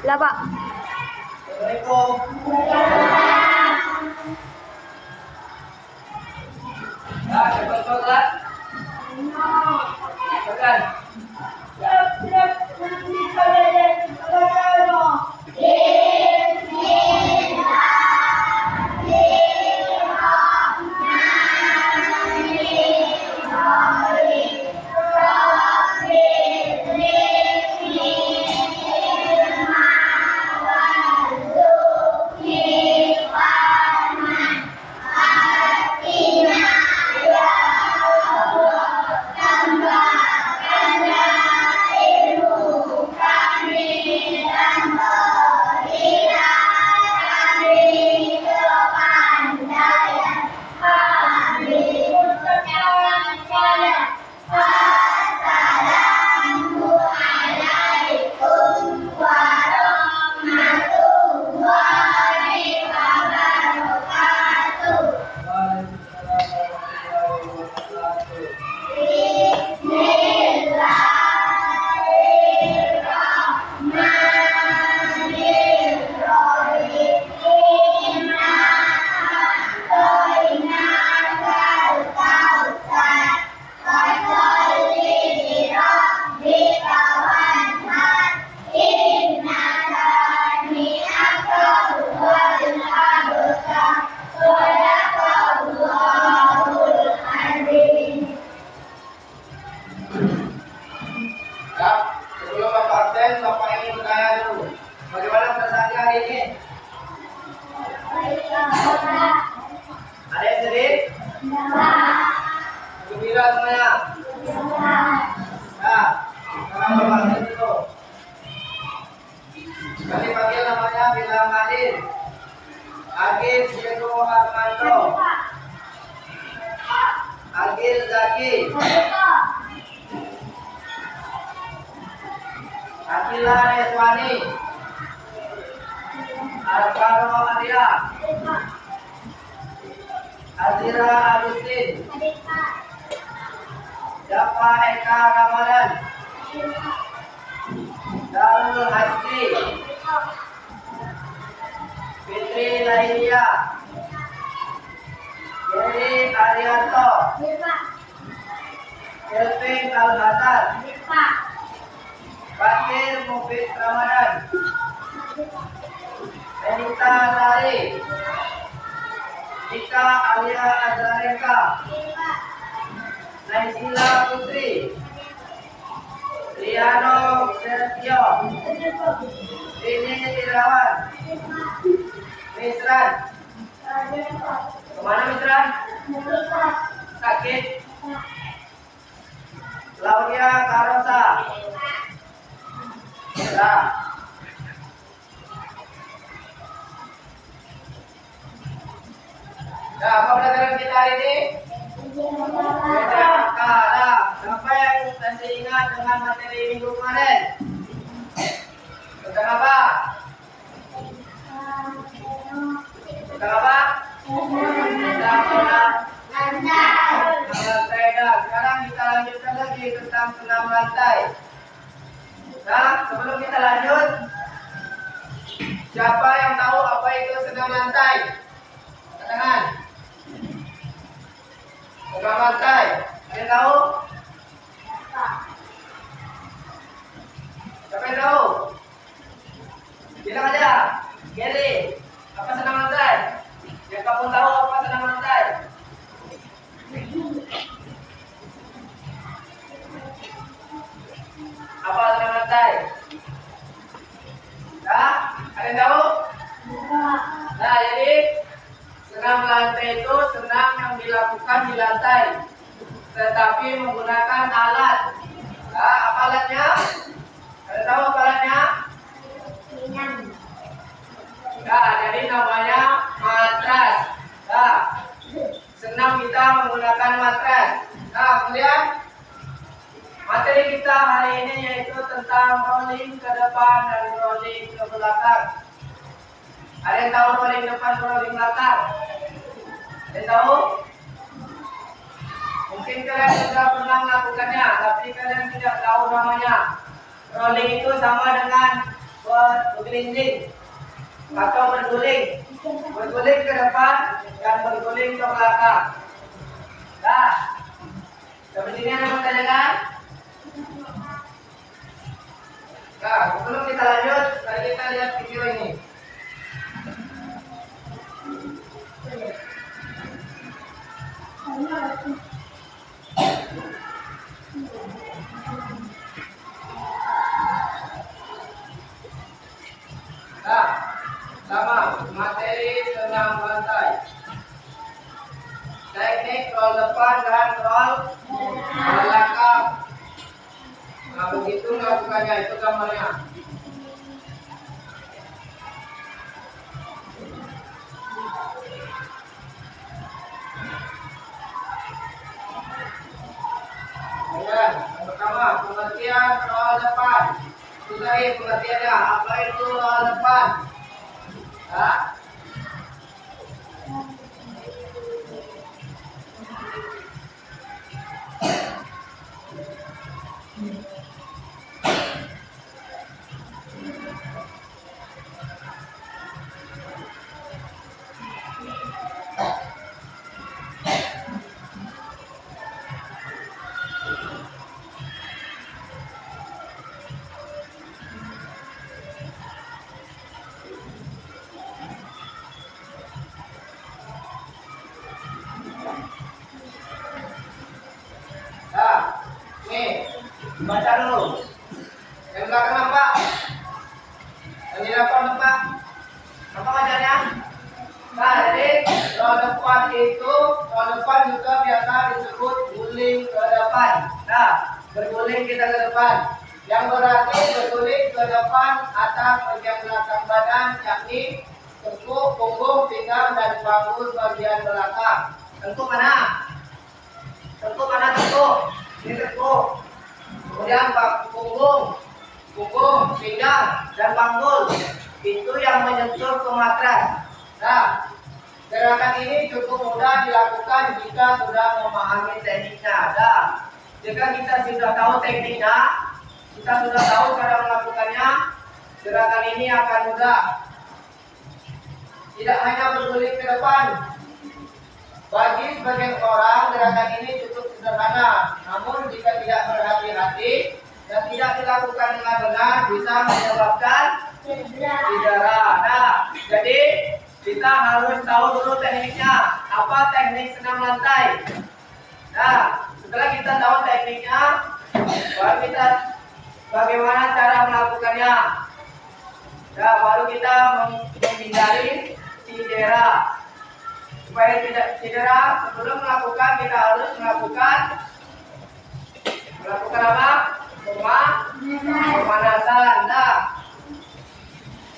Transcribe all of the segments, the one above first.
Lah, Pak. Assalamualaikum. Nah, cepat sholat. Makan. Sebelum Bapak absen, Bapak ingin bertanya dulu. Bagaimana perasaannya hari ini? Ada yang sedih? Gembira semuanya? Nah, sekarang Bapak absen dulu. Kali panggil namanya bilang Adin. Agil Diego Armando. Agil Zaki. Akila Reswani. Alvaro Arya. Azira Agustin. Japa Eka Ramadan. Darul Hasbi. Fitri Lailia. Jerry Arianto. Kelvin Kalhasan. Bakir Mufid Ramadan. Enita Sari. Ika Alia Azareka. Naisila Putri. Riano Sergio. Rini Irawan. Misran. Kemana Misran? Sakit. Claudia Karosa. Nah. Nah, apa pelajaran kita hari ini? Nah, siapa yang masih ingat dengan materi minggu kemarin? Tentang apa? Tentang apa? Lantai. Sekarang kita lanjutkan lagi tentang senam lantai. Nah, sebelum kita lanjut, siapa yang tahu apa itu senam lantai? Angkat tangan. Senam lantai. Ada yang tahu? Siapa yang tahu? Bilang aja. Gary, apa senam lantai? Yang kamu tahu apa senam lantai? Apa senam lantai? Nah, ada yang tahu? Nah, jadi senam lantai itu senam yang dilakukan di lantai, tetapi menggunakan alat. Nah, apa alatnya? Ada tahu apa alatnya? Nah, jadi namanya matras. Nah, senam kita menggunakan matras. Nah, kemudian materi kita hari ini yaitu tentang rolling ke depan dan rolling ke belakang. Ada yang tahu rolling depan, rolling belakang? Ada yang tahu? Mungkin kalian sudah pernah melakukannya, tapi kalian tidak tahu namanya. Rolling itu sama dengan berkeliling atau berguling. Berguling ke depan dan berguling ke belakang. Nah, seperti ini ada pertanyaan? Nah, sebelum kita lanjut, mari kita lihat video ini. Nah, sama materi senam lantai. Teknik roll depan dan roll belakang. Nah, begitu melakukannya, itu gambarnya. Yang pertama, pengertian roll depan. Sulai pengertiannya, apa itu roll depan? Nah, nih, baca dulu. Yang belakang apa? Yang di depan apa? Apa bacanya? Nah, jadi roll depan itu, roll depan juga biasa disebut guling ke depan. Nah, berguling kita ke depan. Yang berarti berguling ke depan atas bagian belakang badan, yakni tengkuk, punggung, pinggang, dan panggul bagian belakang. Tengkuk mana? Tengkuk mana tengkuk? Ini tengkuk. Kemudian punggung, pinggang, dan panggul. Itu yang menyentuh ke matras. Nah, gerakan ini cukup mudah dilakukan jika sudah memahami tekniknya. Nah, jika kita sudah tahu tekniknya, kita sudah tahu cara melakukannya, gerakan ini akan mudah. Tidak hanya berguling ke depan. Bagi sebagian orang, gerakan ini cukup sederhana. Namun jika tidak berhati-hati dan tidak dilakukan dengan benar, bisa menyebabkan cedera. Nah, jadi kita harus tahu dulu tekniknya. Apa teknik senam lantai? Nah, setelah kita tahu tekniknya, baru kita bagaimana cara melakukannya. Nah, baru kita menghindari cedera. Supaya tidak cedera, sebelum melakukan kita harus melakukan apa? Pemanasan. Nah,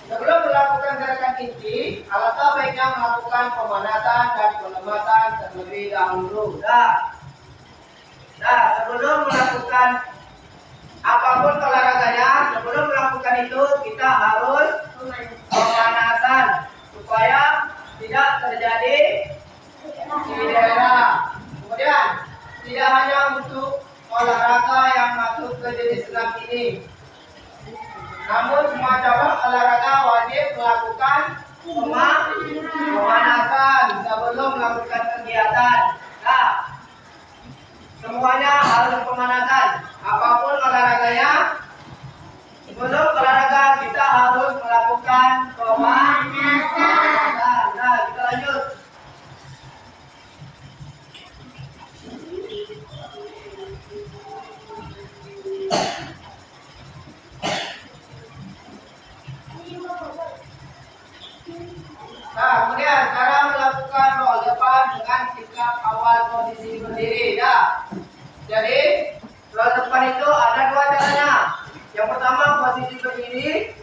sebelum melakukan gerakan inti, alangkah baiknya melakukan pemanasan dan pelemasan terlebih dahulu. Nah, sebelum melakukan apapun olahraganya, sebelum melakukan itu kita harus pemanasan supaya tidak terjadi cedera. Kemudian tidak hanya untuk olahraga yang masuk ke jenis senam ini, namun semua cabang olahraga wajib melakukan pemanasan sebelum melakukan kegiatan. Nah, semuanya harus pemanasan. Apapun olahraganya, sebelum olahraga kita harus melakukan pemanasan. Nah, kita lanjut. Nah, kemudian cara melakukan roll depan dengan sikap awal posisi berdiri. Nah, jadi roll depan itu ada dua caranya. Yang pertama posisi berdiri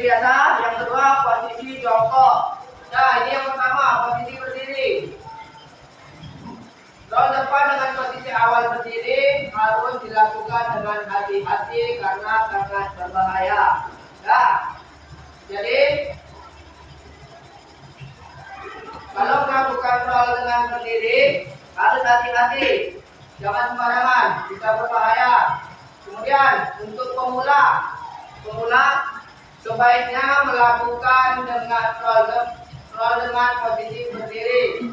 biasa. Yang kedua posisi jongkok. Nah, ini yang pertama posisi berdiri. Roll depan dengan posisi awal berdiri harus dilakukan dengan hati-hati karena sangat berbahaya. Nah, jadi kalau melakukan roll dengan berdiri harus hati-hati, jangan sembarangan, bisa berbahaya. Kemudian untuk pemula Sebaiknya melakukan dengan roll dengan posisi berdiri.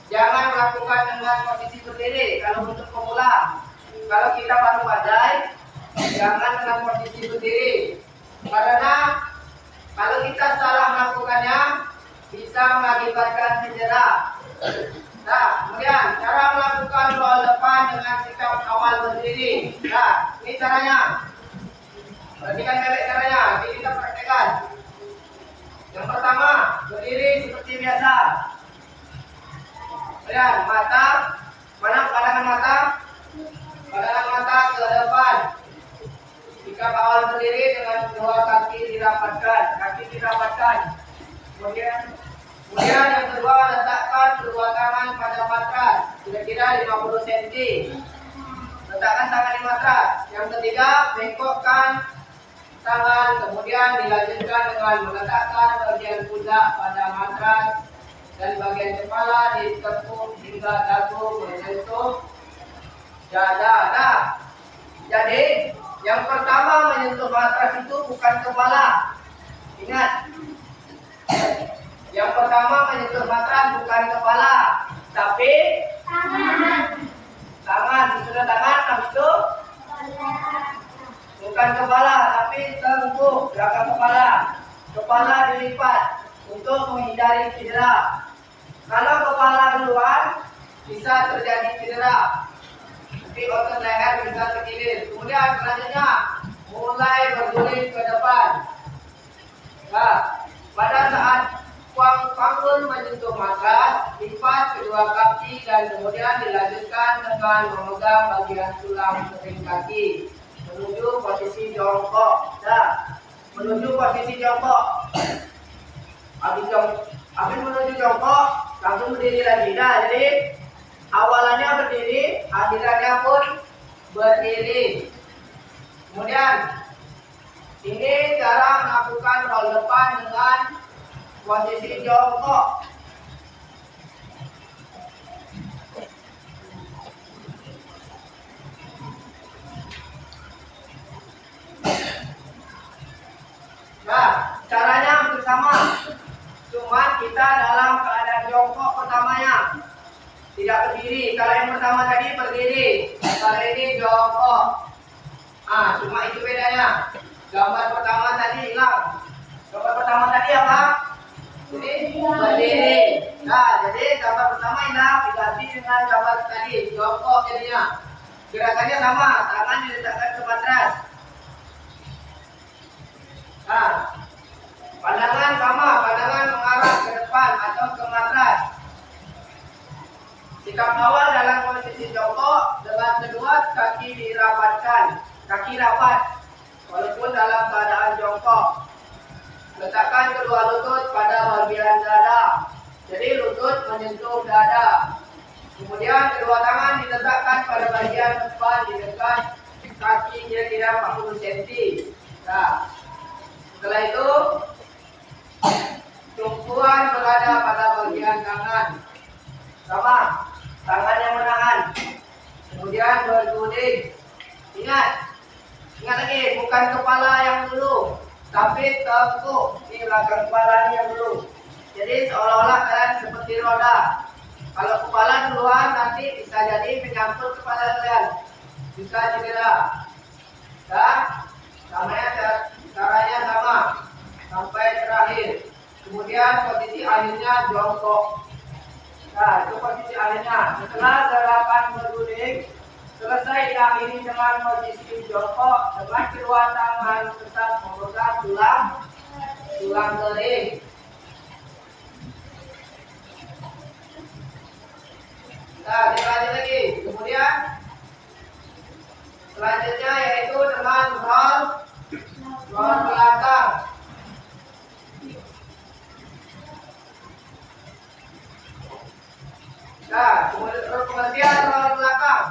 Jangan melakukan dengan posisi berdiri kalau untuk pemula. Kalau kita baru pandai, jangan dengan posisi berdiri. Karena kalau kita salah melakukannya, bisa mengakibatkan cedera. Nah, kemudian cara melakukan roll depan dengan sikap awal berdiri. Nah, ini caranya. Perhatikan baik caranya, nanti kita praktekkan. Yang pertama, berdiri seperti biasa. Kemudian mata, mana pandangan mata? Pandangan mata ke depan. Jika awal berdiri dengan kedua kaki dirapatkan. Kemudian yang kedua, letakkan kedua tangan pada matras, kira-kira 50 cm. Letakkan tangan di matras. Yang ketiga, bengkokkan tangan, kemudian dilanjutkan dengan meletakkan bagian pundak pada matras dan bagian kepala ditekuk hingga dagu menyentuh dada. Nah, jadi yang pertama menyentuh matras itu bukan kepala. Ingat, yang pertama menyentuh matras bukan kepala, tapi tangan. Sesudah tangan, habis itu bukan kepala, tapi tengkuk belakang kepala. Kepala dilipat untuk menghindari cedera. Kalau kepala duluan, bisa terjadi cedera. Nanti otot leher bisa terkilir. Kemudian selanjutnya, mulai berguling ke depan. Nah, pada saat bangun menyentuh matras, lipat kedua kaki dan kemudian dilanjutkan dengan memegang bagian tulang kering kaki menuju posisi jongkok. Nah, menuju posisi jongkok. Habis menuju jongkok, langsung berdiri lagi. Nah, jadi awalannya berdiri, akhirannya pun berdiri. Kemudian ini cara melakukan roll depan dengan posisi jongkok. Nah, caranya hampir sama. Cuma kita dalam keadaan jongkok pertamanya. Tidak berdiri. Kalau yang pertama tadi berdiri. Kalau ini jongkok. Cuma itu bedanya. Gambar pertama tadi hilang. Gambar pertama tadi apa? Jadi berdiri. Nah, jadi gambar pertama hilang diganti dengan gambar tadi jongkok jadinya. Gerakannya sama, tangan diletakkan ke matras. Nah, pandangan sama, pandangan mengarah ke depan atau ke matras. Sikap awal dalam posisi jongkok, dengan kedua kaki dirapatkan, kaki rapat, walaupun dalam keadaan jongkok. Letakkan kedua lutut pada bagian dada. Jadi lutut menyentuh dada. Kemudian kedua tangan diletakkan pada bagian depan di dekat kaki kira-kira 40 cm. Nah, setelah itu tumpuan berada pada bagian tangan. Sama, tangan yang menahan. Kemudian berguling. Ingat lagi, bukan kepala yang dulu, tapi tengkuk. Ini belakang kepala ini yang dulu. Jadi seolah-olah kalian seperti roda. Kalau kepala duluan nanti bisa jadi menyangkut kepala kalian, bisa cedera. Dan caranya sama sampai terakhir. Kemudian posisi akhirnya jongkok. Nah, itu posisi akhirnya. Setelah gerakan berguling selesai, diakhiri dengan posisi jongkok dengan kedua tangan tetap memegang tulang kering. Nah, kita lanjut lagi. Kemudian selanjutnya yaitu dengan roll belakang. Nah, kemudian roll belakang.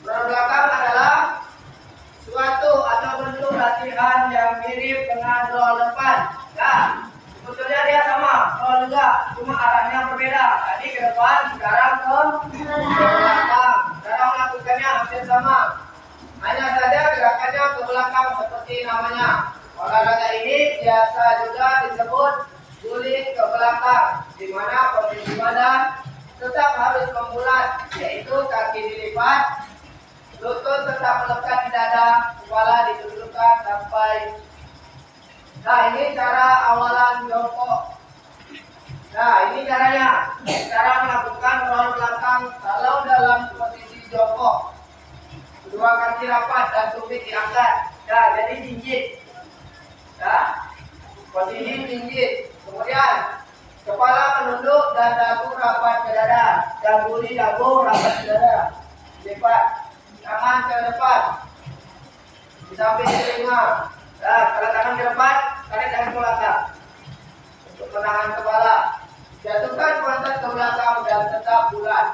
Roll belakang adalah suatu atau bentuk latihan yang mirip dengan roll depan. Nah, sebetulnya dia sama, roll juga, cuma arahnya berbeda. Tadi ke depan, sekarang ke belakang. Cara melakukannya hampir sama. Hanya saja gerakannya ke belakang seperti namanya. Olahraga ini biasa juga disebut guling ke belakang, di mana posisi badan tetap harus membulat, yaitu kaki dilipat, lutut tetap melekat di dada, kepala ditundukkan sampai. Nah, ini cara awalan jongkok. Nah, ini caranya. Cara melakukan roll belakang kalau dalam posisi jongkok. Kedua kaki rapat dan tumit diangkat. Nah, jadi jinjit. Nah, posisi jinjit. Kemudian kepala menunduk dan dagu rapat ke dada. Dagu rapat ke dada. Lipat tangan ke depan. Di samping telinga. Nah, kalau tangan ke depan, tarik tangan ke belakang. Untuk menahan kepala. Jatuhkan pantat ke belakang dan tetap bulat.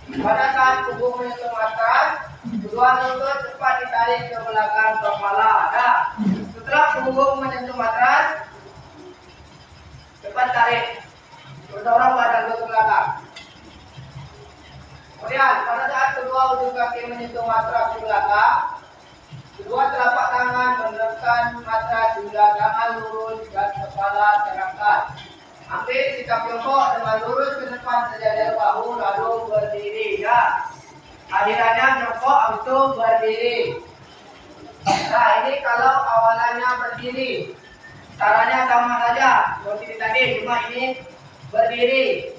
Pada saat punggung menyentuh atas, kedua lutut cepat ditarik ke belakang kepala. Nah, setelah punggung menyentuh atas, cepat tarik. Mendorong badan ke belakang. Kemudian, pada saat kedua ujung kaki menyentuh matras ke belakang, kedua telapak tangan menekan matras hingga tangan lurus dan kepala terangkat. Ambil sikap jongkok dengan lurus ke depan sejajar bahu lalu berdiri. Ya, akhirannya jongkok itu berdiri. Nah, ini kalau awalannya berdiri, caranya sama saja seperti tadi, cuma ini berdiri.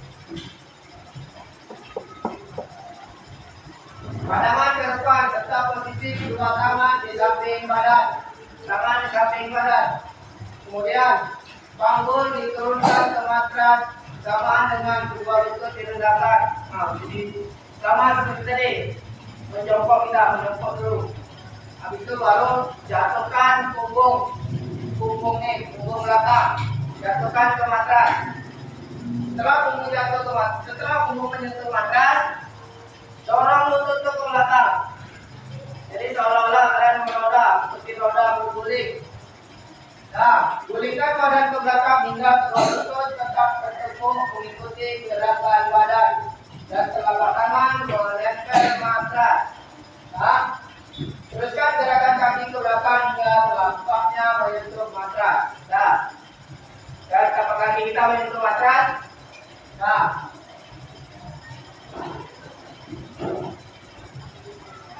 Pandangan ke depan serta posisi kedua tangan di samping badan. Tangan di samping badan. Kemudian panggul diturunkan ke matras samaan dengan kedua lutut direndahkan. Nah, jadi sama seperti tadi. Menjongkok kita, menjongkok dulu. Habis itu baru jatuhkan punggung belakang. Jatuhkan ke matras. Setelah punggung menyentuh matras, dorong lutut ke belakang. Jadi seolah-olah kalian meroda, seperti roda berguling. Nah, gulingkan badan ke belakang hingga kedua lutut tetap bertepuk mengikuti gerakan badan dan telapak tangan menempel matras. Nah, teruskan gerakan kaki ke belakang hingga telapaknya menyentuh matras. Nah, dan telapak kaki kita menyentuh matras. Nah,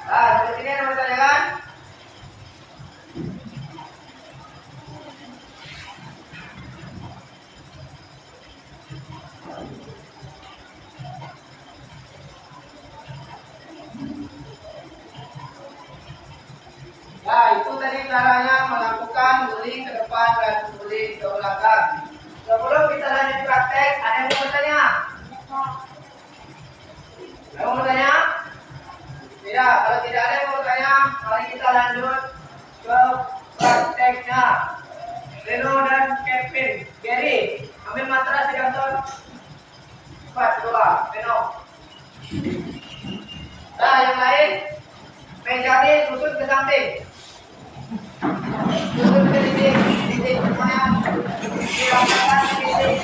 seperti ini ada bertanya kan? Nah, itu tadi caranya melakukan guling ke depan dan guling ke belakang. Sebelum kita lanjut praktek, ada yang mau bertanya? Ada yang mau bertanya? Tidak, kalau tidak ada yang mau bertanya, mari kita lanjut ke prakteknya. Reno dan Kevin, Gary, ambil matras di kantor. Cepat, coba, Reno. Nah, yang lain, meja ini tusuk ke samping. Tusuk ke dinding semuanya. Dirasakan ke dinding.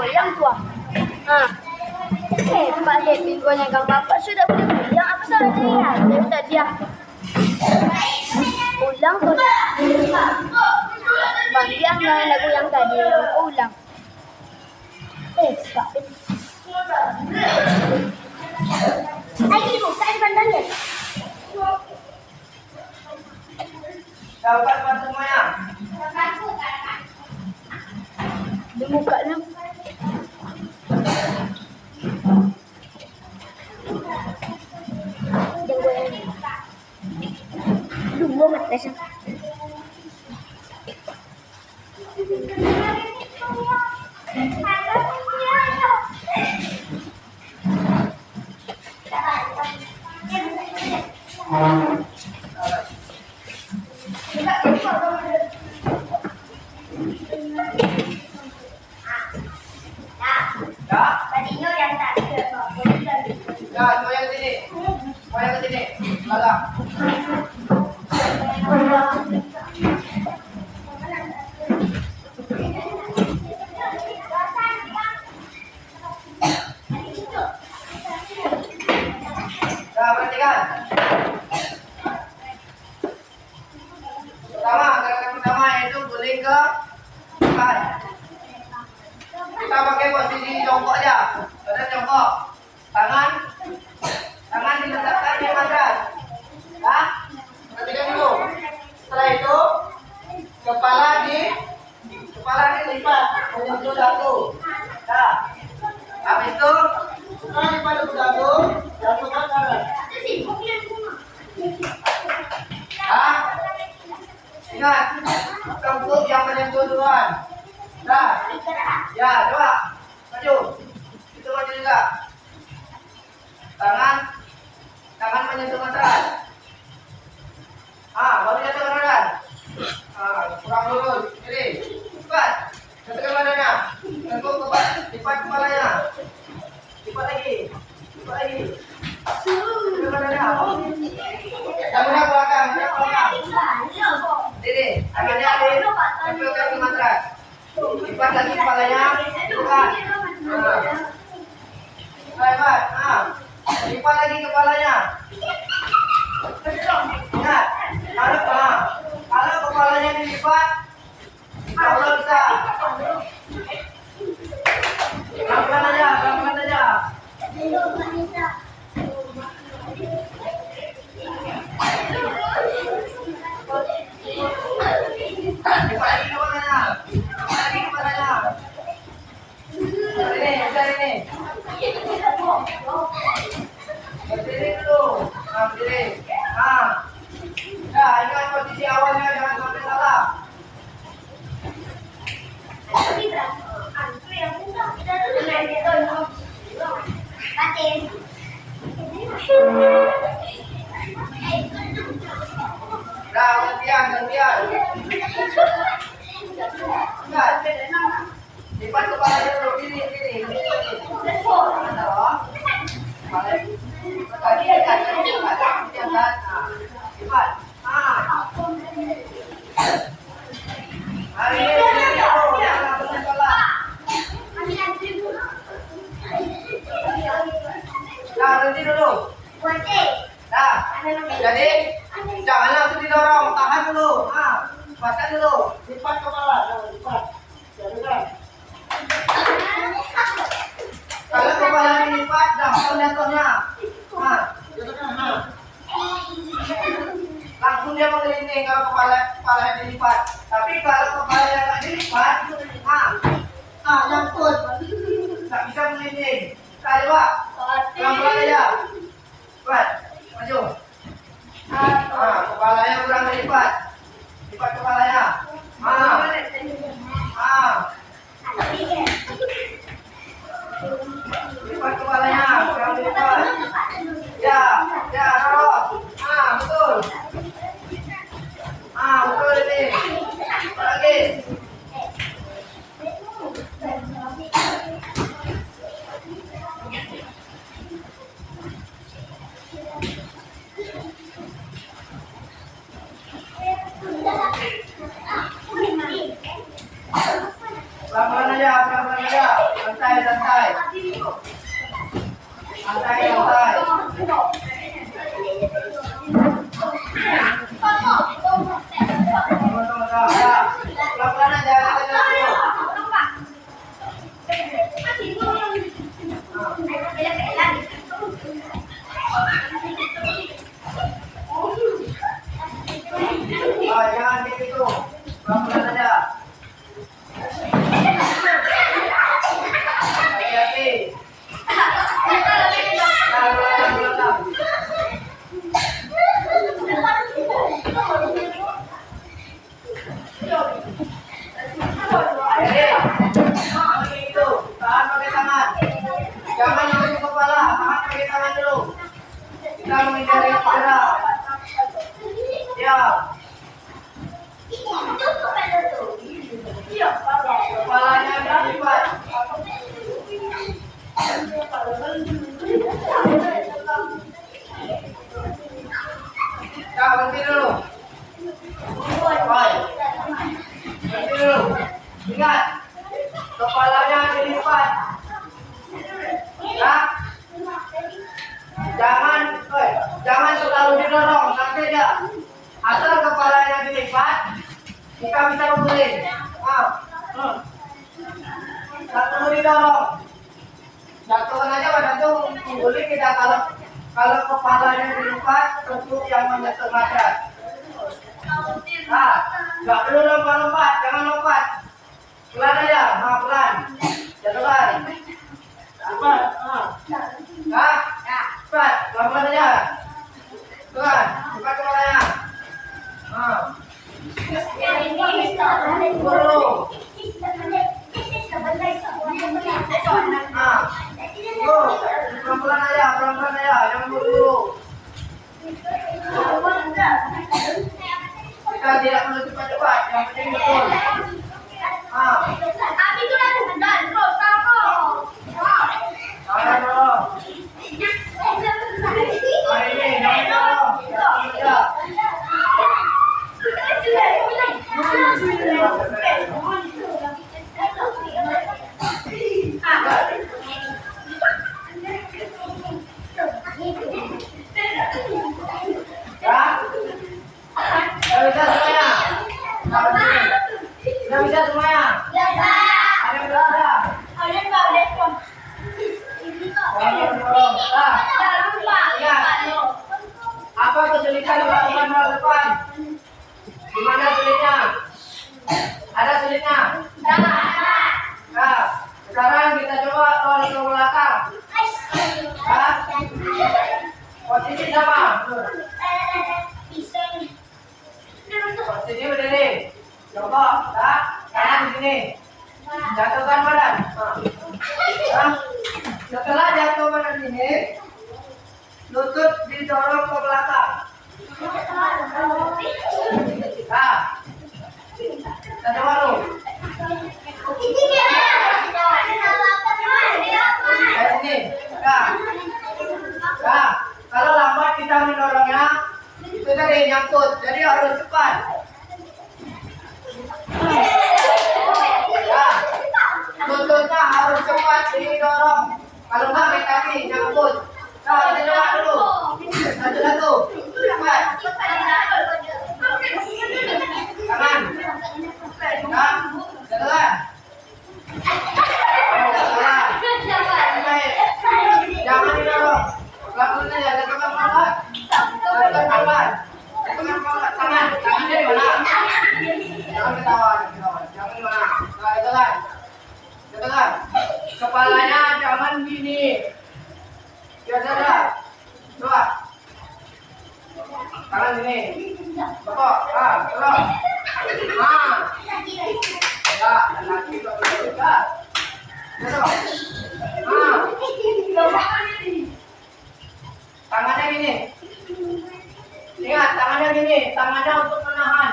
ulang tua. Pak pinggulnya Kang Bapak sudah bilang apa salahnya ya? Dari tadi ya. Ulang tuh. Bang dia nggak lagu yang tadi yang ulang. Pak. Ayo bukain bandanya. Dapat bantu Maya. Dibuka na. Dua matras. Ya, mau yang sini. Mau yang ke sini. Salah. Ya, perhatikan. Gerakan pertama yaitu guling ke depan. Kita pakai posisi jongkok aja. Badan jongkok. Tangan diletakkan di matras. Ya, perhatikan dulu. Setelah itu kepala dilipat menyentuh dagu. Ya. Habis itu setelah lipat dagu, jatuhkan kanan. Ingat, tengkuk yang menyentuh duluan. Nah, ya, coba maju. Itu maju juga. Tangan menyentuh matras. Baru jatuh ke badan. Kurang lurus. Jadi, lipat. Jatuhkan badannya. Tengkuk kepat, lipat kepalanya. Lipat lagi. Jatuhkan badannya. Tangannya belakang, Jadi, tangannya tempelkan ke matras. Lipat lagi kepalanya. Bukan. Lipat. Lipat lagi kepalanya. Ingat, kalau kepalanya dilipat, kalau bisa. Pelan-pelan aja. Lipat lagi kepalanya. Ini. Berdiri dulu. Berdiri. Ya, ingat posisi awalnya, jangan sampai salah. Nah, gantian. Enggak. Lipat kepalanya dulu, kiri. Tadi diangkat. Lipat. Hari ini jangan langsung salah. Nah, berhenti dulu. Nah, jadi jangan langsung didorong, tahan dulu. Lepaskan dulu. Lipat kepala, lipat. Kalau kepala dilipat, jatuhnya. Langsung dia menggelinding kalau kepala dilipat. Tapi kalau kepala yang nggak dilipat, nyangkut, nggak bisa menggelinding. Coba, pelan-pelan aja. Buat, maju. Kepalanya kurang dilipat. Lipat kepalanya. Lipat kepalanya, kurang dilipat. Ya, taruh. Betul. Betul ini. Lagi. Pelan-pelan aja. Santai, santai. Santai, santai. Tunggu. Ya, pelan-pelan aja. Jangan begitu. Pelan-pelan aja. Hati-hati. Belakang. Begitu. Tahan pakai tangan. Jangan langsung kepala. Tahan pakai tangan dulu. Kita menghindari cedera. Ya. Kepalanya dilipat. Ya, berhenti dulu. Baik. Berhenti dulu. Ingat, kepalanya dilipat. Ya. Jangan terlalu didorong, nanti aja. Asal kepalanya dilipat, kita bisa pukulin. Tak perlu didorong. Jatuhkan aja badan tuh mengguli kita kalau kepalanya dilipat tentu yang menyentuh matras. Nggak perlu lompat-lompat, jangan lompat. Pelan aja, pelan. Jatuhkan. Cepat, cepat, pelan-pelan aja. Tuhan, buka kepalanya. Burung. Pelan-pelan aja, jangan buru-buru. Kita tidak perlu cepat-cepat, yang penting betul. Jangan dorong. Hari ini jangan dorong. Ya. Sudah bisa semuanya? Sudah bisa semuanya? Ada yang belum ada? Apa kesulitan melakukan hal depan? Di mana sulitnya? Ada sulitnya? Nah, sekarang kita coba roll ke belakang. Posisi sama. Posisi berdiri. Coba, kanan di sini. Jatuhkan badan. Setelah jatuh badan ini, lutut didorong ke belakang. Kita coba dulu. Dari sini. Kalau lambat kita mendorongnya, itu tadi nyangkut. Jadi harus cepat. Lututnya harus cepat didorong. Kalau nggak main kaki nyangkut. Kita coba dulu. Satu-satu. Cepat. Tangan. Jalan. Jangan didorong. Lakukan aja. Jatuhkan pelan. Tangan dari mana? Jangan ketawa. Jangan di mana? Jatuhkan. Kepalanya jangan gini. Biasa. Coba. Tangan sini. Betul. Terus. Ya, lagi juga. Tangannya gini. Ingat, tangannya gini. Tangannya untuk menahan.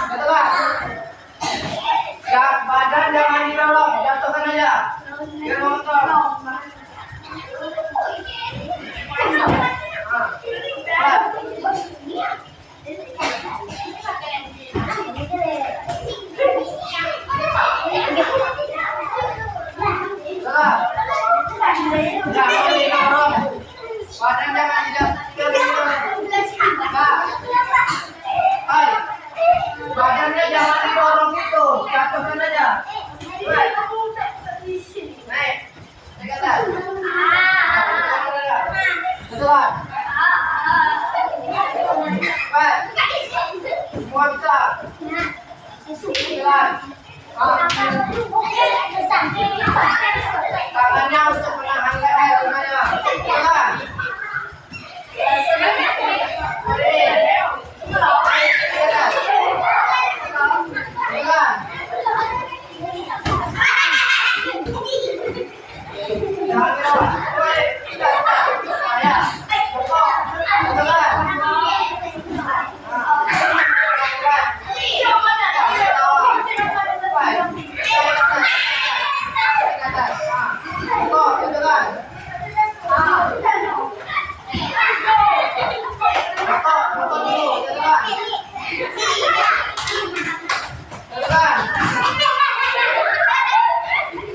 Betul kan? Ya, badan jangan didorong. Jatuhkan aja. Biar motor. Baik. Naik. Naik ke atas. Betul. Baik. Semua bisa. Jalan. Tangannya untuk menahan leher semuanya. Jalan.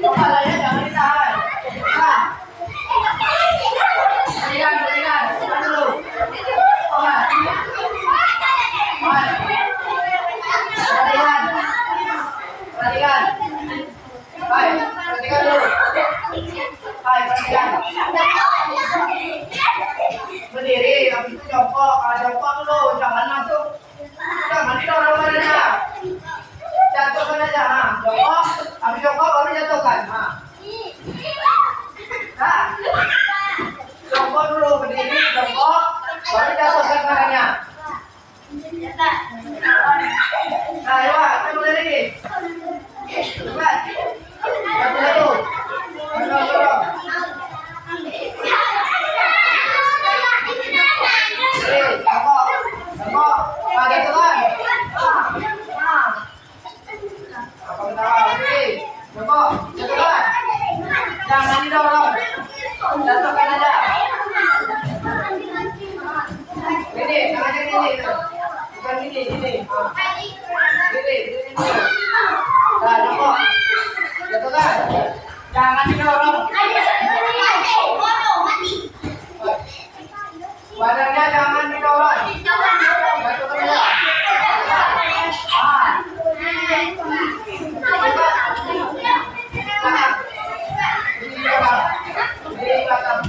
Kepalanya jangan ditahan. Nah. Berikan. Dulu. Baik. Perhatikan. Baik, perhatikan dulu. Baik, perhatikan. Berdiri, habis itu jongkok. Jongkok dulu, jangan langsung. Jangan didorong badannya. Jatuhkan aja, jongkok. Habis jongkok baru jatuhkan. Nah, jongkok dulu, berdiri, jongkok, baru jatuhkan badannya. Nah, coba, kita mulai lagi. Cepat. Satu. Dorong. Jongkok. Pakai tuan. Apa ketawa? Berdiri. Jongkok. Jatuhkan. Jangan didorong. Jatuhkan aja. Gini, tangannya gini. Bukan gini. Gini. Nah, jongkok. Jatuhkan. Jangan didorong. Badannya jangan didorong. Jatuhkan aja. Di belakang.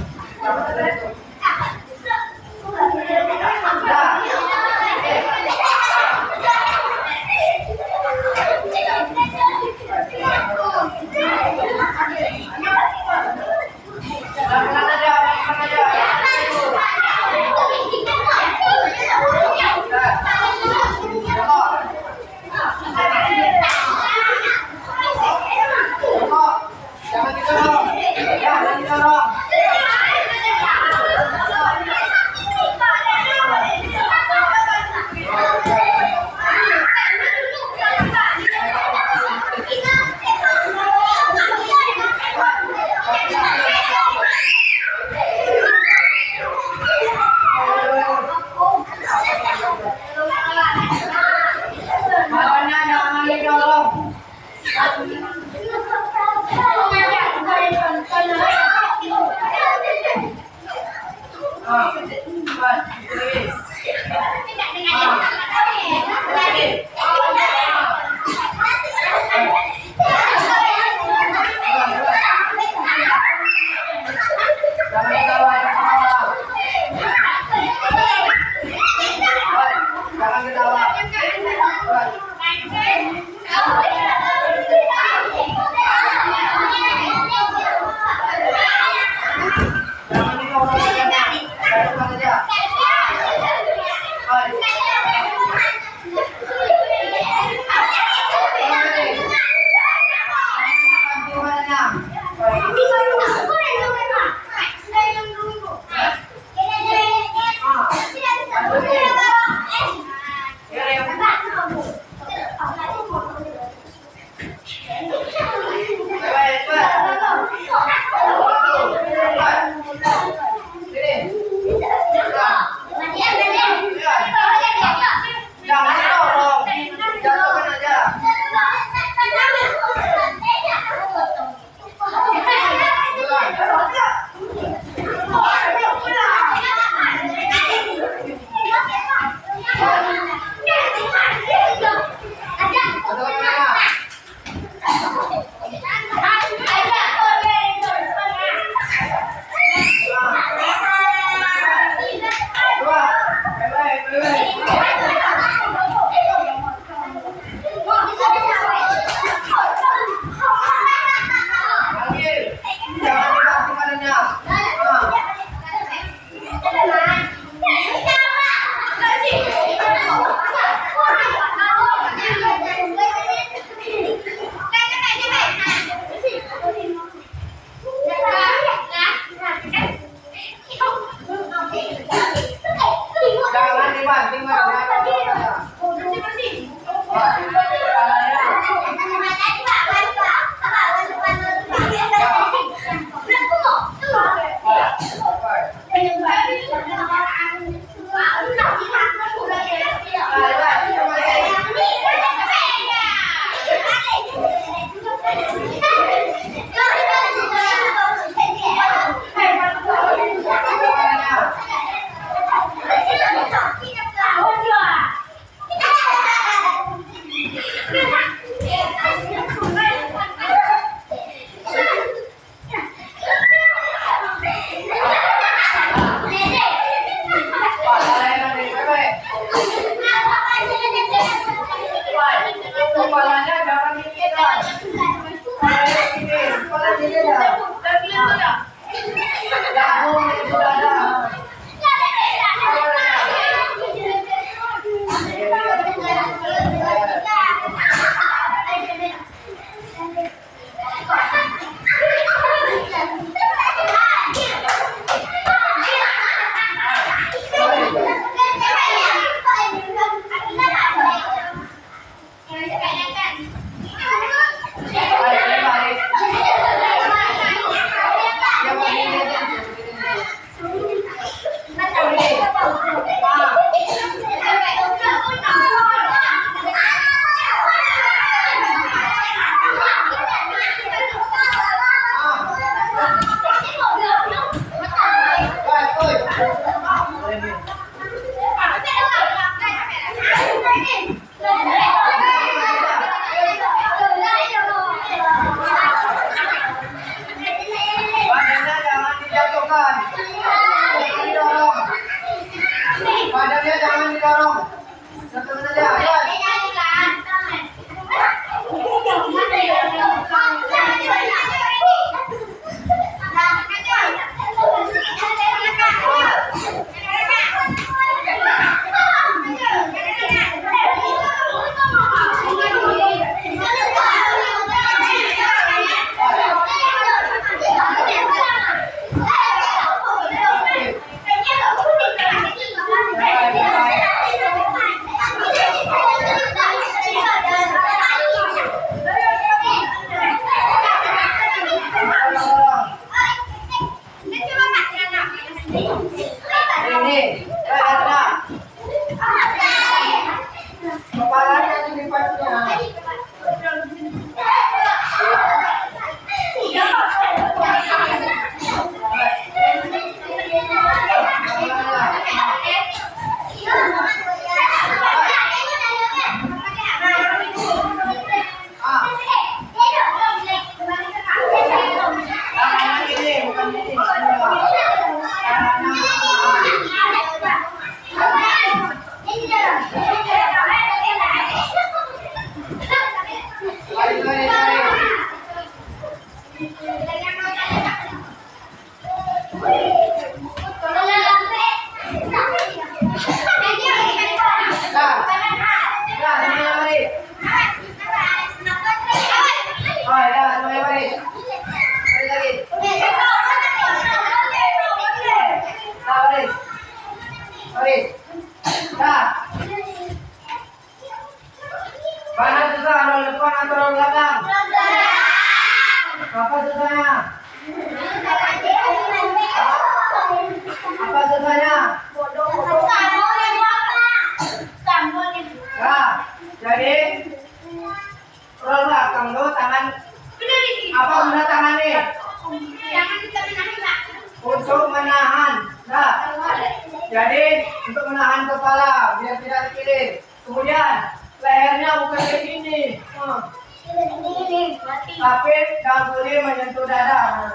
tapi tak boleh menyentuh dada.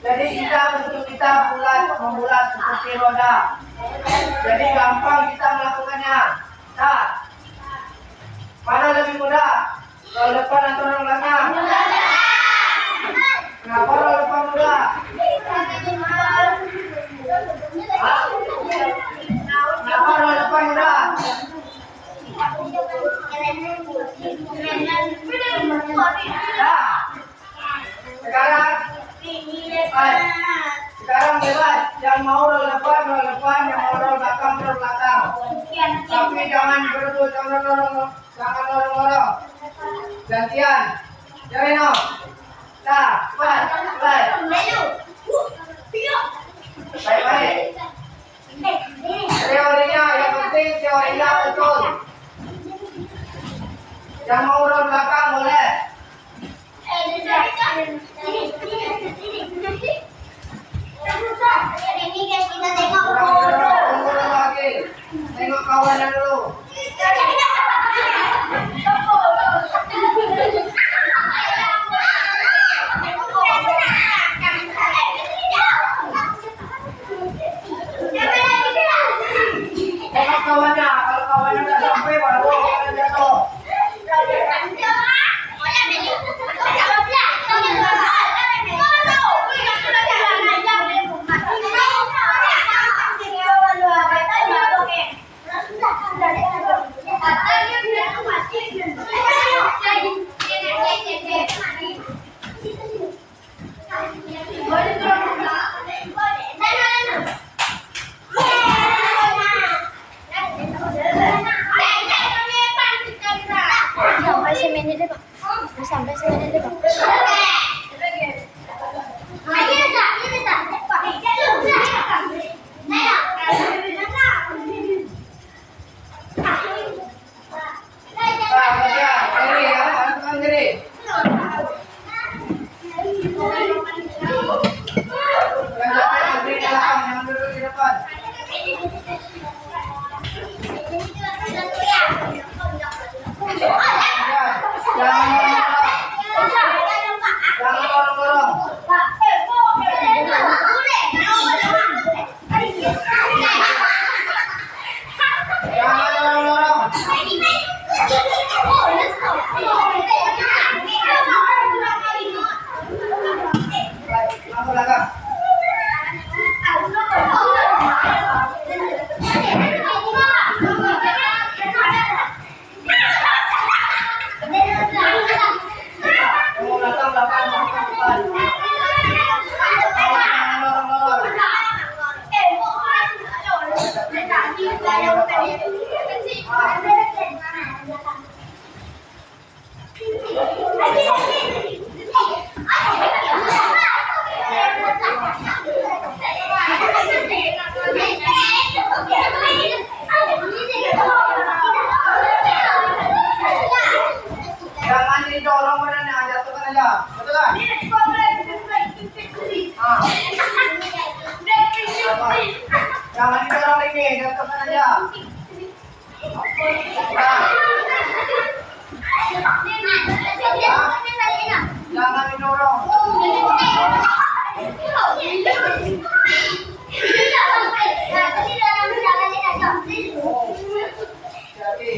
Jadi bentuk kita membulat seperti roda. Jadi gampang kita melakukannya. Nah, mana lebih mudah? Roda depan atau roda belakang? Kenapa roda depan mudah? Kenapa roda depan mudah? Nah, sekarang bebas. Yang mau roda depan, yang mau roda belakang, roda belakang. Tapi jangan berebut, jangan dorong. Gantian. Jangan no. Nah, baik. Baik. Teorinya yang penting teorinya betul. Yang mau roda belakang boleh. Tengok kawannya dulu. Tengok kawannya, kalau kawannya udah sampai baru kawannya jatuh. Sampai sini deh, Pak. Jangan didorong badannya, jatuhkan aja. Betul kan? Jangan didorong ini, jatuhkan aja. Jangan didorong. Jadi.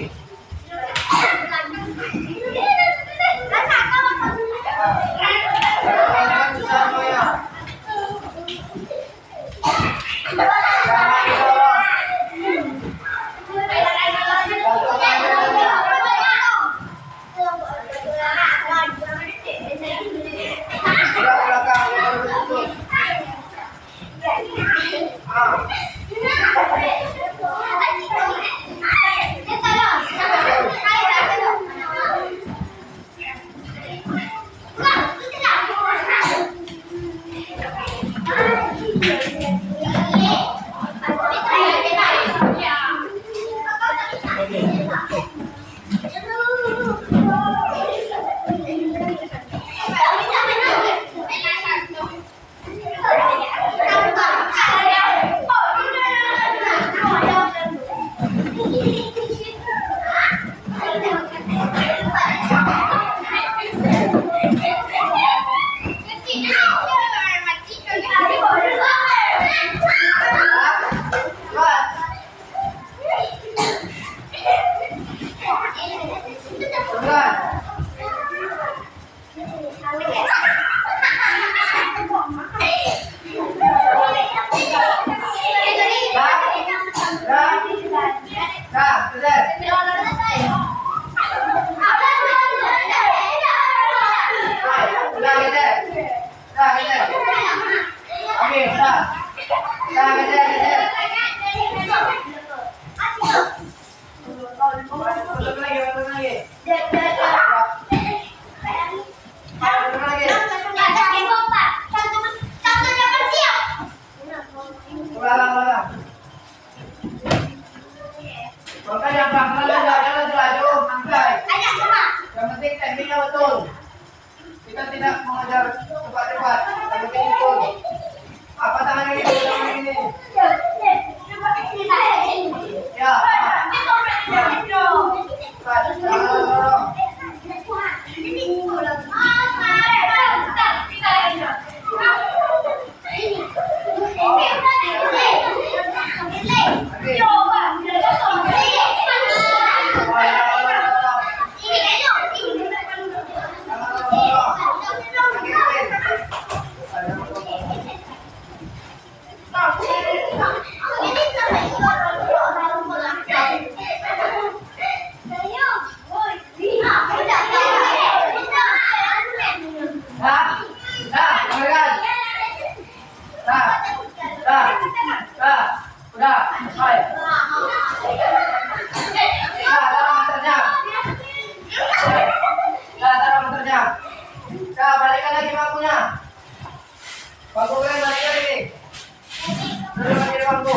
semuanya betul. Kita tidak mengajar cepat-cepat. Kita mungkin betul. Apa tangan ini? Tangan ini. Ya. Balikan lagi bangkunya. Bangku kalian balikan ini. Duduk lagi di bangku.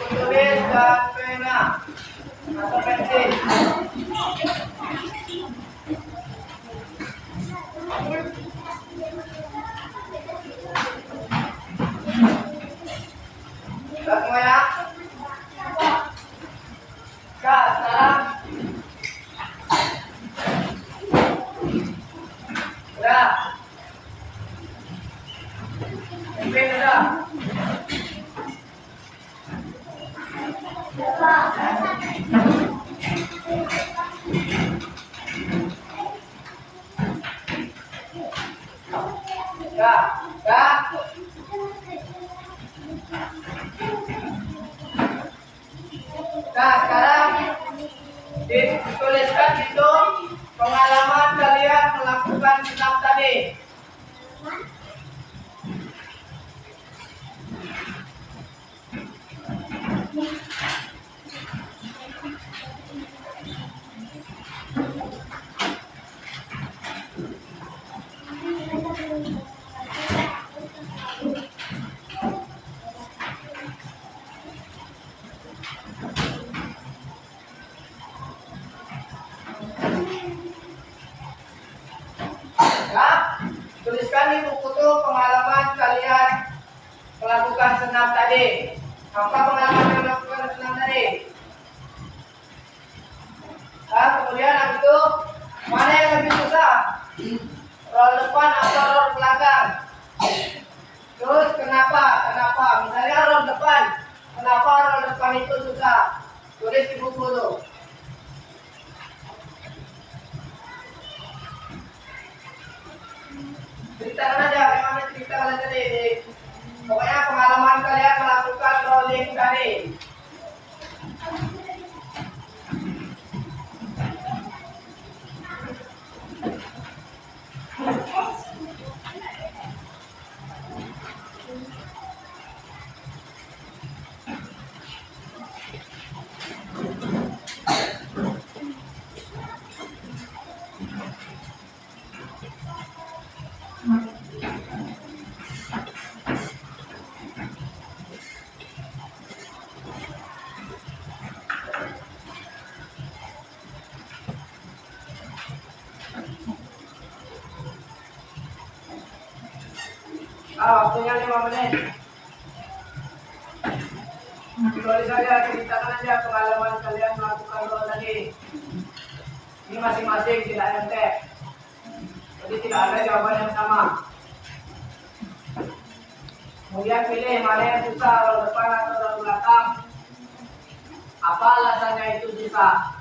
Tulis dan pena atau pensil. Sudah semuanya? Sekarang sudah. Pimpin sudah. Ya, ya. Nah, sekarang dituliskan itu pengalaman kalian melakukan senam tadi. Ya, tuliskan di buku itu pengalaman kalian melakukan senam tadi. Apa pengalaman kalian melakukan senam tadi? Nah, kemudian habis itu mana yang lebih susah? Roll depan atau roll belakang? Terus kenapa? Misalnya roll depan. Kenapa roll depan itu susah? Tulis di buku tuh. Ceritakan aja bagaimana cerita kalian tadi. Pokoknya pengalaman kalian melakukan rolling tadi. Waktunya 5 menit. Tulis saja, ceritakan aja pengalaman kalian melakukan doa tadi. Ini masing-masing, tidak ada tes. Jadi tidak ada jawaban yang sama. Kemudian pilih mana yang susah, roda depan atau roda belakang. Apa alasannya itu susah?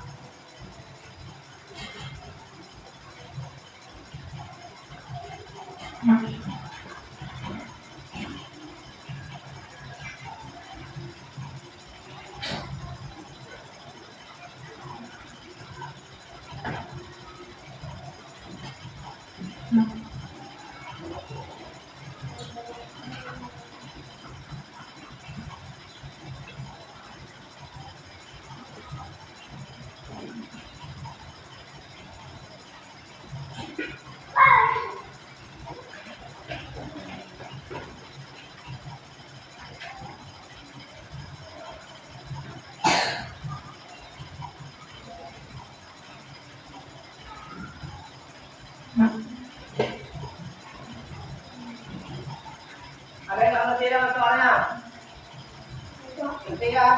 Ada yang nggak ngerti dengan soalnya? Ngerti ya?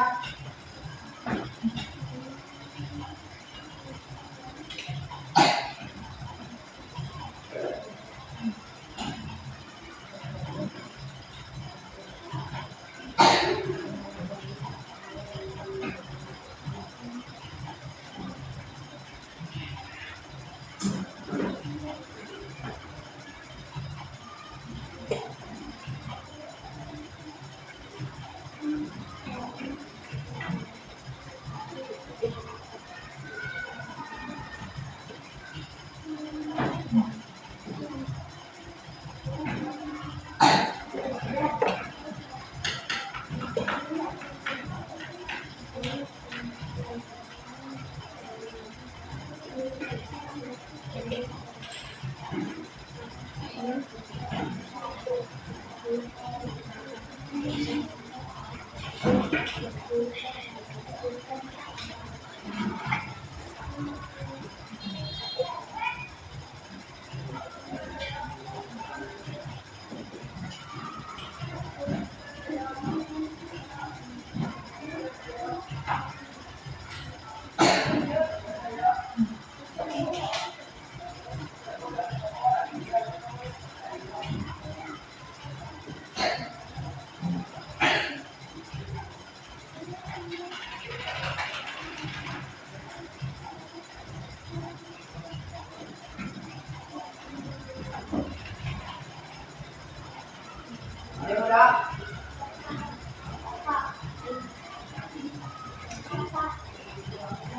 Ada yang udah?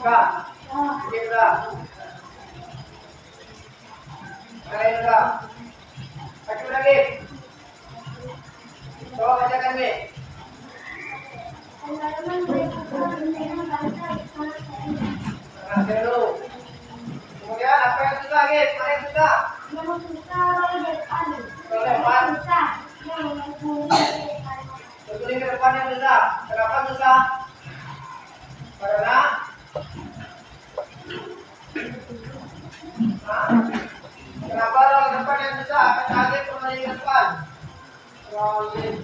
Enggak. Ini udah. Kalian udah. Pakai lagi. Coba bacakan nih. Nah, dulu. Kemudian apa yang susah lagi? Mana yang susah? Roda depan. Betul ke depan yang susah. Kenapa susah? Karena kenapa roda depan yang susah? Akan kaget kembali ke depan. Rolling.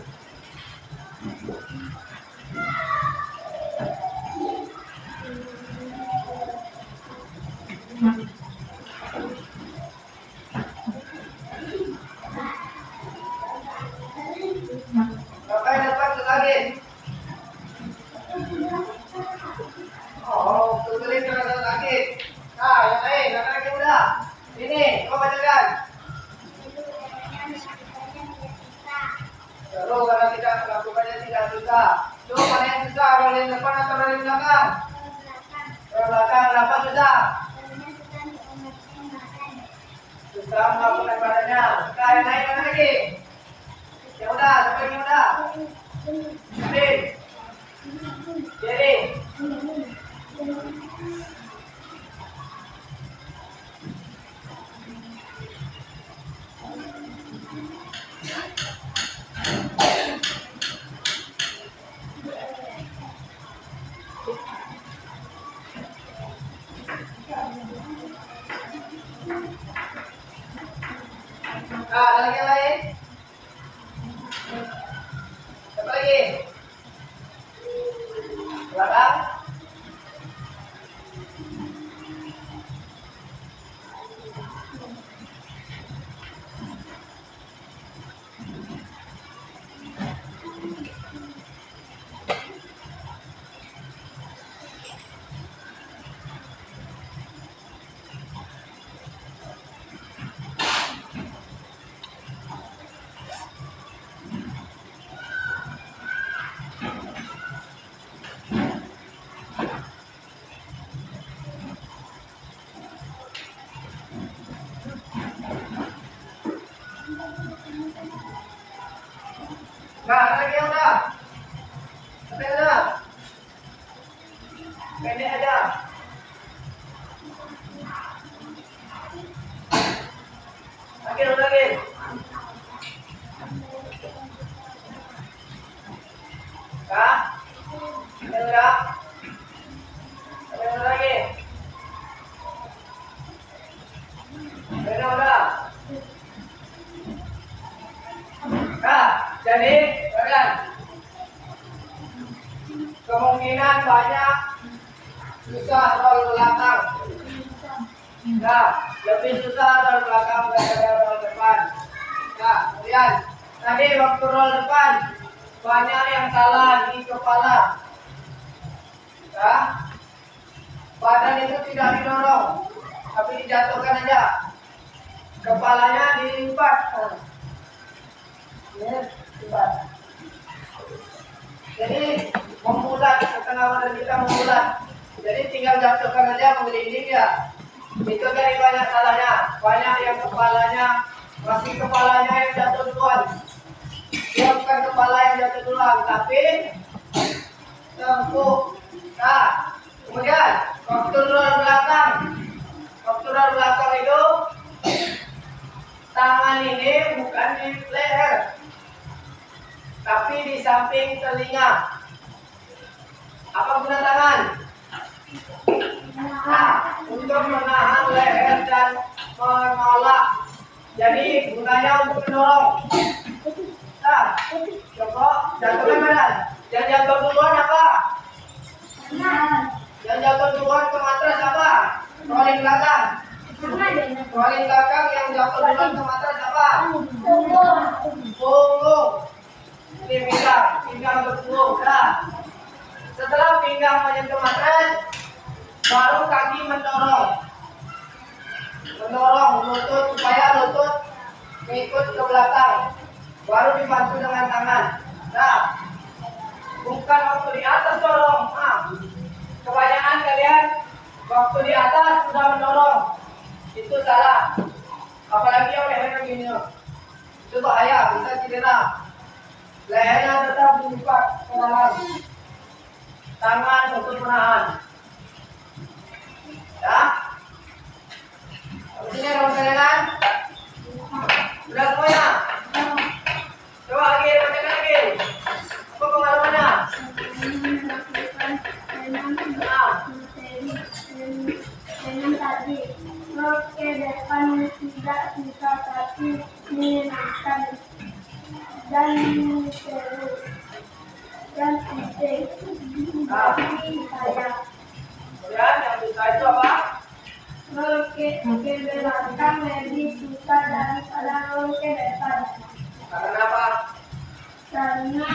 Maka yang depan lagi. Oh, tuturin ke atas lagi. Nah, yang lain, laki-laki muda. Ini, coba bacakan. Terus karena tidak melakukannya tidak susah. Coba mana yang susah, rolling depan atau rolling belakang? Rolling belakang, kenapa susah? Susah melakukan badannya. Nah, yang lain mana lagi? Yang udah, siapa yang udah? Jadi. Nah, ada lagi yang lain? Nah, lagi udah. Pendek udah. Pendek aja. Lagi lagi. Kak, pendek udah. Pendek lagi. Pendek udah. Nah, jadi kalian kemungkinan banyak susah roll belakang. Nah, lebih susah roll belakang daripada roll depan. Nah, kemudian tadi waktu roll depan banyak yang salah di kepala. Nah, badan itu tidak didorong, tapi dijatuhkan aja. Kepalanya dilipat. Jadi membulat, setengah badan kita membulat. Jadi tinggal jatuhkan aja menggelinding ya. Itu dari banyak salahnya. Banyak yang kepalanya masih kepalanya yang jatuh duluan. Dia bukan kepala yang jatuh duluan, tapi tengkuk. Nah, kemudian waktu roll belakang. Waktu roll belakang itu tangan ini bukan di leher, tapi di samping telinga. Apa guna tangan? Nah, untuk menahan leher dan menolak. Jadi gunanya untuk mendorong. Nah, coba jatuhkan badan. Yang jatuh duluan apa? Yang jatuh duluan ke matras apa? Rolling belakang. Rolling belakang yang jatuh duluan ke matras apa? Punggung. Ini pinggang berpunggung. Nah, setelah pinggang menyentuh matras, baru kaki mendorong lutut supaya lutut mengikut ke belakang, baru dibantu dengan tangan. Nah, bukan waktu di atas dorong. Nah, kebanyakan kalian waktu di atas sudah mendorong, itu salah. Apalagi yang lehernya gini, itu bahaya, bisa cedera. Lehernya tetap dibuka ke dalam, tangan untuk menahan. Ya, habis ini ada pertanyaan? Sudah semuanya? Coba lagi, bacakan lagi. Apa pengalamannya? Dengan tadi, ke depan tidak bisa tapi menyenangkan dan seru dan asik. Tapi saya Kemudian yang bisa itu apa? roll ke belakang lebih susah daripada roll ke depan. Karena apa? Karena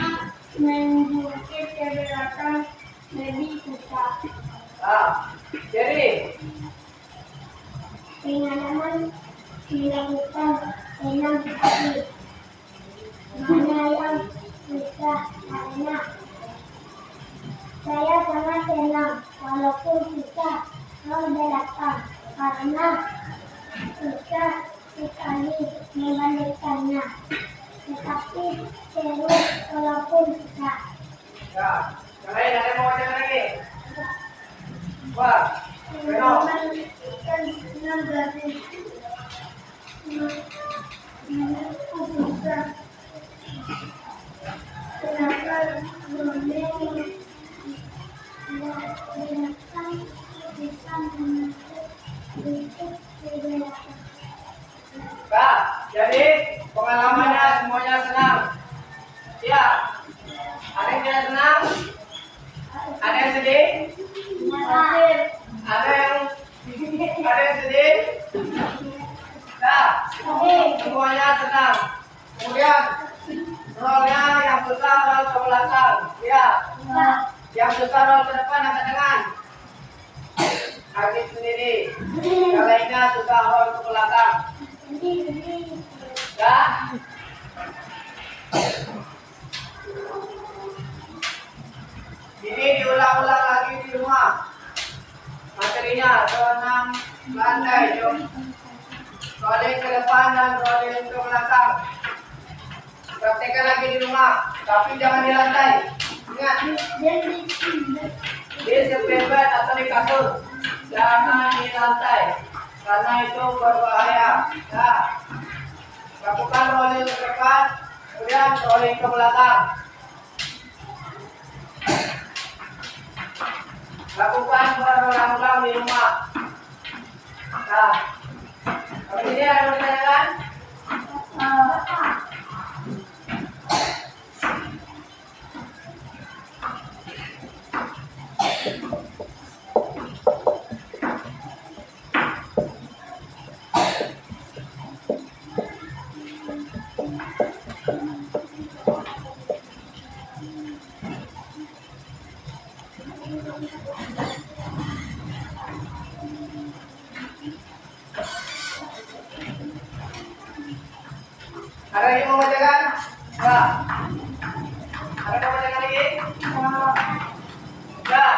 menjungkit ke belakang lebih susah. Nah, jadi Pengalaman dilakukan 6 kali. Mana yang susah karena saya sangat senang walaupun susah roll belakang karena susah sekali membalikkannya. Tetapi seru walaupun susah. ya, yang lain ada yang mau bacakan lagi? Wah, Pengalaman kan 6 berarti susah. Kenapa boleh belakang bisa menutup ke belakang? Kak, jadi pengalamannya semuanya senang. Ya, ada yang tidak senang? Ada yang sedih? Ada yang sedih? Nah, semuanya senang. Kemudian rollnya yang susah roll ke belakang. Ya, yang susah roll ke depan angkat tangan. Kaki sendiri. Yang lainnya susah roll ke belakang. Ya. Ini diulang-ulang lagi di rumah. Materinya ada 6 lantai. Rolling ke depan dan rolling ke belakang. Praktekkan lagi di rumah. Tapi jangan di lantai. Ingat, di sepeda atau di kasur. Jangan di lantai. Karena itu berbahaya. Nah, lakukan rolling ke depan, kemudian rolling ke belakang. Lakukan berulang-ulang di rumah. Nah, ini ada pertanyaan? Ada yang mau bacakan? Enggak. Ada yang mau bacakan lagi? Enggak.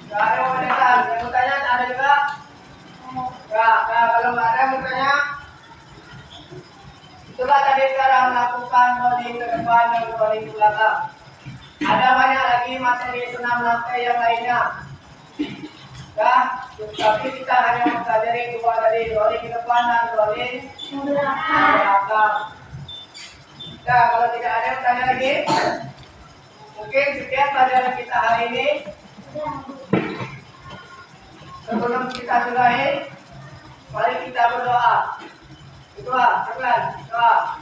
Enggak ada yang mau bacakan. Yang mau tanya ada juga? Enggak. Nah, kalau nggak ada yang mau tanya, coba tadi sekarang lakukan rolling ke depan dan rolling ke belakang. Ada banyak lagi materi senam lantai yang lainnya. Ya, tapi kita hanya mempelajari dua tadi, rolling ke depan dan rolling ke belakang. Ya, kalau tidak ada yang tanya lagi, mungkin sekian pelajaran kita hari ini. Sebelum kita sudahi, mari kita berdoa. Berdoa, sekian, doa.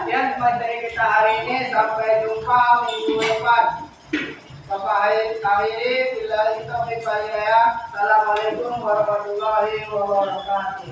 Sekian materi kita hari ini, sampai jumpa minggu depan. Bapak akhiri, bila kita berjaya. Assalamualaikum warahmatullahi wabarakatuh.